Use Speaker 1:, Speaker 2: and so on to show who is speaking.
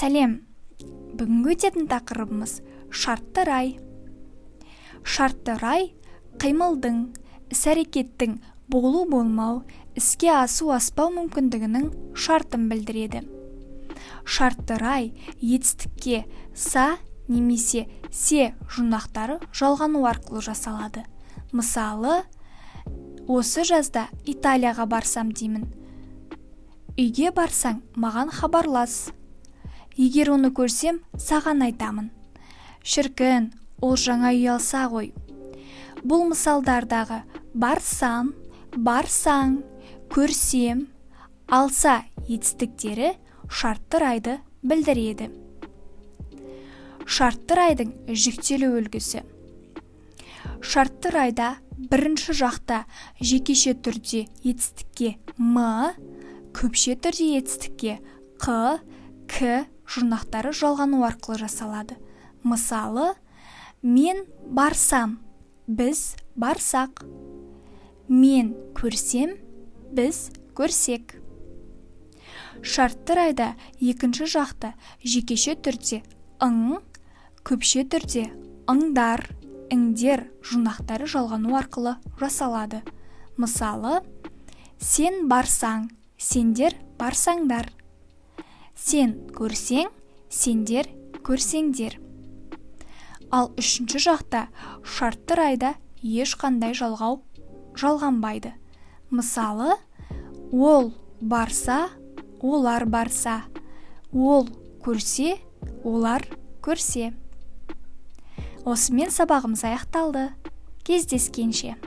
Speaker 1: Сәлем, бүгінгі өтетін тақырыбымыз шартты рай. Шартты рай қимылдың, іс-әрекеттің болу-болмау, іске асу-аспау мүмкіндігінің шартын білдіреді. Шартты рай етістікке са немесе се жұрнақтары жалғану арқылы жасалады. Мысалы, осы жазда Италияға барсам деймін. Үйге барсаң, маған хабарлас. Егер оны көрсем, саған айтамын. Шіркін, ол жаңа үй алса ғой. Бұл мысалдардағы барсам, барсаң, көрсем, алса етістіктері шартты райды білдіреді. Шартты райдың жүктелу үлгісі. Шартты райда бірінші жақта жекеше түрде етістікке м, көпше түрде етістікке қ, к жұрнақтары жалғану арқылы жасалады. Мысалы, мен барсам, біз барсақ. Мен көрсем, біз көрсек. Шартты райда екінші жақта жекеше түрде ың, көпше түрде ыңдар, іңдер жұрнақтары жалғану арқылы жасалады. Мысалы, сен барсаң, сендер барсаңдар. Сен көрсең, сендер көрсеңдер. Ал үшінші жақта шартты райда ешқандай жалғау жалғанбайды. Мысалы, ол барса, олар барса. Ол көрсе, олар көрсе. Осымен сабағымыз аяқталды. Кездескенше.